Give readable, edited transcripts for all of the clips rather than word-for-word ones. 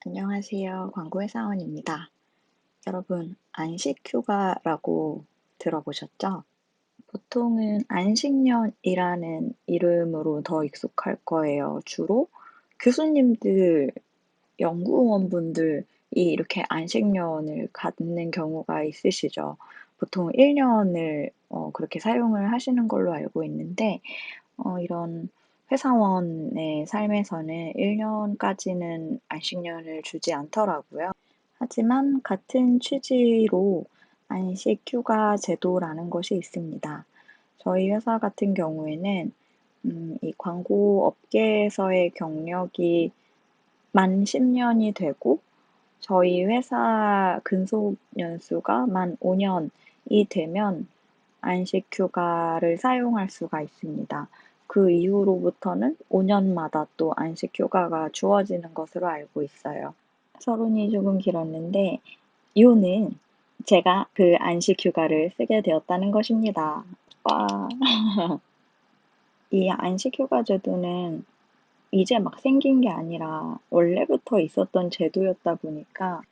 안녕하세요. 광고회사원입니다. 여러분, 안식휴가라고 들어보셨죠? 보통은 안식년이라는 이름으로 더 익숙할 거예요. 주로 교수님들, 연구원분들이 이렇게 안식년을 갖는 경우가 있으시죠. 보통 1년을 그렇게 사용을 하시는 걸로 알고 있는데, 이런 회사원의 삶에서는 1년까지는 안식년을 주지 않더라고요. 하지만 같은 취지로 안식휴가 제도라는 것이 있습니다. 저희 회사 같은 경우에는 이 광고 업계에서의 경력이 만 10년이 되고 저희 회사 근속 연수가 만 5년이 되면 안식휴가를 사용할 수가 있습니다. 그 이후로부터는 5년마다 또 안식휴가가 주어지는 것으로 알고 있어요. 서론이 조금 길었는데 이유는 제가 그 안식휴가를 쓰게 되었다는 것입니다. 와. 이 안식휴가 제도는 이제 막 생긴 게 아니라 원래부터 있었던 제도였다 보니까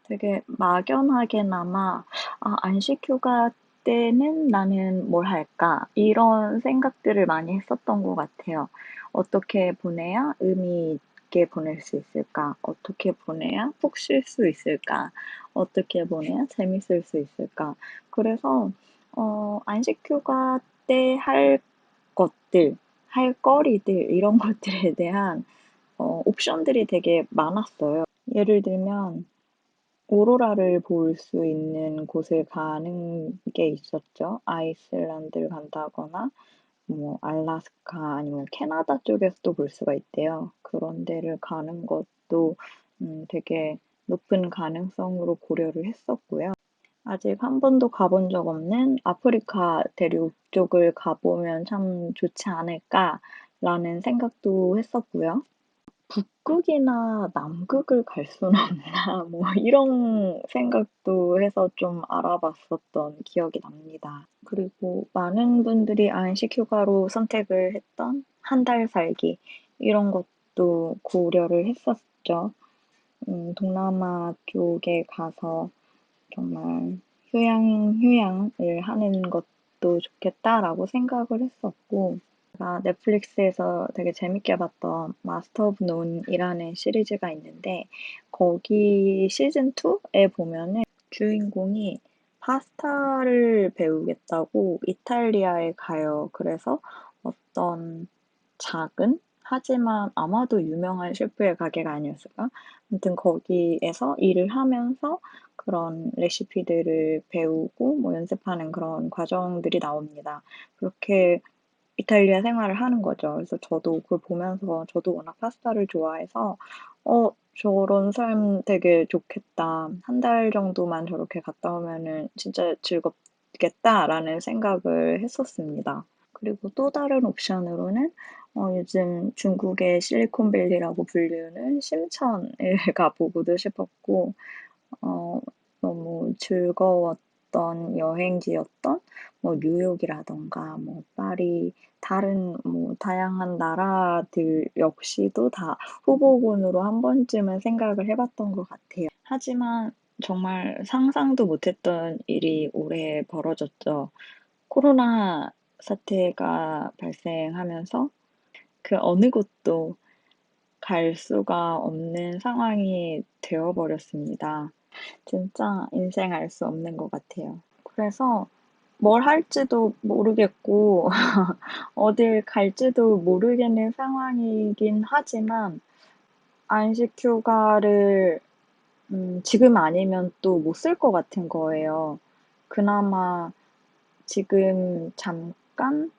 되게 막연하게나마 '아 안식휴가 때는 나는 뭘 할까?' 이런 생각들을 많이 했었던 것 같아요. '어떻게 보내야 의미 있게 보낼 수 있을까? 어떻게 보내야 푹 쉴 수 있을까? 어떻게 보내야 재밌을 수 있을까?' 그래서 안식휴가 때 할 것들, 할 거리들 이런 것들에 대한 옵션들이 되게 많았어요. 예를 들면 오로라를 볼 수 있는 곳을 가는 게 있었죠. 아이슬란드를 간다거나 뭐 알래스카 아니면 캐나다 쪽에서도 볼 수가 있대요. 그런 데를 가는 것도 되게 높은 가능성으로 고려를 했었고요. 아직 한 번도 가본 적 없는 아프리카 대륙 쪽을 가보면 참 좋지 않을까라는 생각도 했었고요. '북극이나 남극을 갈 수는 없나.' 뭐 이런 생각도 해서 좀 알아봤었던 기억이 납니다. 그리고 많은 분들이 안식휴가로 선택을 했던 한 달 살기 이런 것도 고려를 했었죠. 동남아 쪽에 가서 정말 휴양을 하는 것도 좋겠다라고 생각을 했었고 제가 넷플릭스에서 되게 재밌게 봤던 마스터 오브 논이라는 시리즈가 있는데 거기 시즌 2에 보면은 주인공이 파스타를 배우겠다고 이탈리아에 가요. 그래서 어떤 작은 하지만 아마도 유명한 셰프의 가게가 아니었을까? 아무튼 거기에서 일을 하면서 그런 레시피들을 배우고 뭐 연습하는 그런 과정들이 나옵니다. 그렇게 이탈리아 생활을 하는 거죠. 그래서 저도 그걸 보면서 저도 워낙 파스타를 좋아해서 '저런 삶 되게 좋겠다. 한 달 정도만 저렇게 갔다 오면은 진짜 즐겁겠다.'라는 생각을 했었습니다. 그리고 또 다른 옵션으로는 요즘 중국의 실리콘밸리라고 불리는 심천을 가 보고도 싶었고 어 너무 즐거웠던 여행지였던 뭐 뉴욕이라든가 뭐 파리 다른 뭐 다양한 나라들 역시도 다 후보군으로 한 번쯤은 생각을 해 봤던 것 같아요. 하지만 정말 상상도 못했던 일이 올해 벌어졌죠. 코로나 사태가 발생하면서 그 어느 곳도 갈 수가 없는 상황이 되어 버렸습니다. 진짜 인생 알 수 없는 것 같아요. 그래서 뭘 할지도 모르겠고 어딜 갈지도 모르겠는 상황이긴 하지만 안식 휴가를 지금 아니면 또 못 쓸 것 같은 거예요. 그나마 지금 잠깐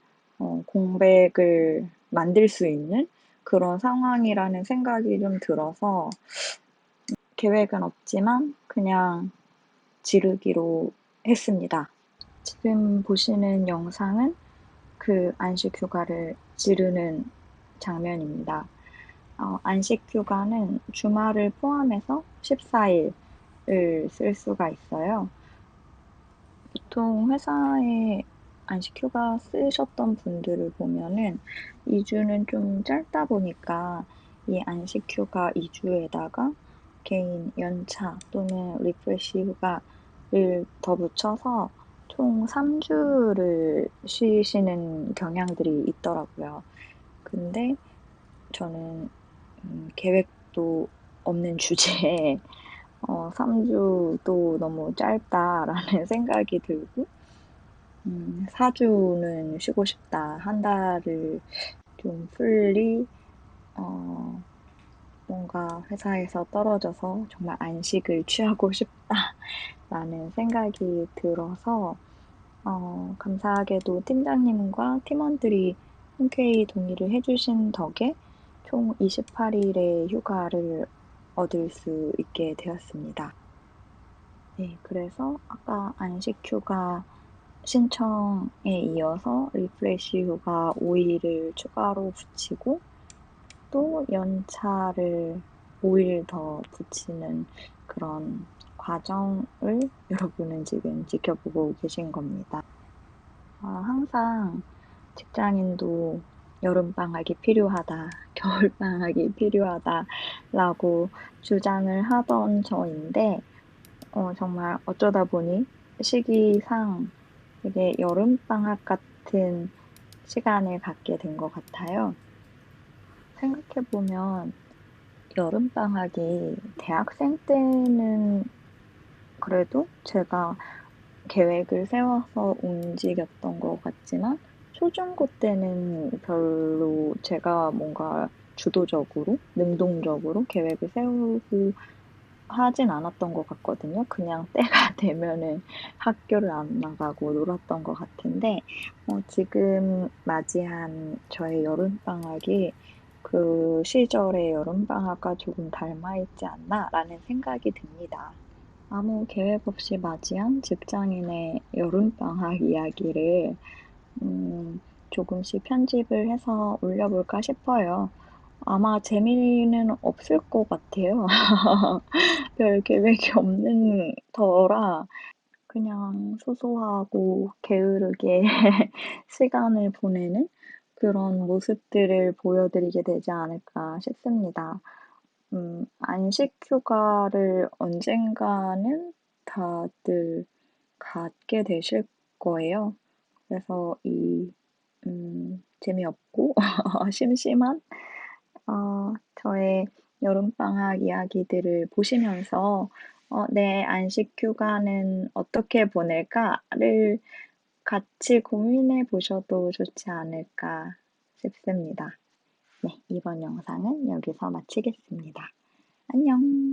공백을 만들 수 있는 그런 상황이라는 생각이 좀 들어서 계획은 없지만 그냥 지르기로 했습니다. 지금 보시는 영상은 그 안식 휴가를 지르는 장면입니다. 안식 휴가는 주말을 포함해서 14일을 쓸 수가 있어요. 보통 회사에 안식 휴가 쓰셨던 분들을 보면은 2주는 좀 짧다 보니까 이 안식 휴가 2주에다가 개인 연차 또는 리프레시 휴가를 더 붙여서 총 3주를 쉬시는 경향들이 있더라고요. 근데 저는 계획도 없는 주제에 3주도 너무 짧다라는 생각이 들고 4주는 쉬고 싶다. 한 달을 좀 풀리 어 뭔가 회사에서 떨어져서 정말 안식을 취하고 싶다라는 생각이 들어서 감사하게도 팀장님과 팀원들이 흔쾌히 동의를 해주신 덕에 총 28일의 휴가를 얻을 수 있게 되었습니다. 네, 그래서 아까 안식 휴가 신청에 이어서 리프레시 휴가 5일을 추가로 붙이고 또 연차를 5일 더 붙이는 그런 과정을 여러분은 지금 지켜보고 계신 겁니다. 항상 직장인도 여름방학이 필요하다, 겨울방학이 필요하다라고 주장을 하던 저인데, 정말 어쩌다 보니 시기상 되게 여름방학 같은 시간을 갖게 된 것 같아요. 생각해보면 여름방학이 대학생 때는 그래도 제가 계획을 세워서 움직였던 것 같지만 초중고 때는 별로 제가 뭔가 주도적으로, 능동적으로 계획을 세우고 하진 않았던 것 같거든요. 그냥 때가 되면은 학교를 안 나가고 놀았던 것 같은데, 지금 맞이한 저의 여름방학이 그 시절의 여름방학과 조금 닮아있지 않나라는 생각이 듭니다. 아무 계획 없이 맞이한 직장인의 여름방학 이야기를 조금씩 편집을 해서 올려볼까 싶어요. 아마 재미는 없을 것 같아요. 별 계획이 없는 터라 그냥 소소하고 게으르게 시간을 보내는 그런 모습들을 보여드리게 되지 않을까 싶습니다. 안식 휴가를 언젠가는 다들 갖게 되실 거예요. 그래서 재미없고 심심한 저의 여름방학 이야기들을 보시면서 내 안식 휴가는 어떻게 보낼까를 같이 고민해 보셔도 좋지 않을까 싶습니다. 네, 이번 영상은 여기서 마치겠습니다. 안녕!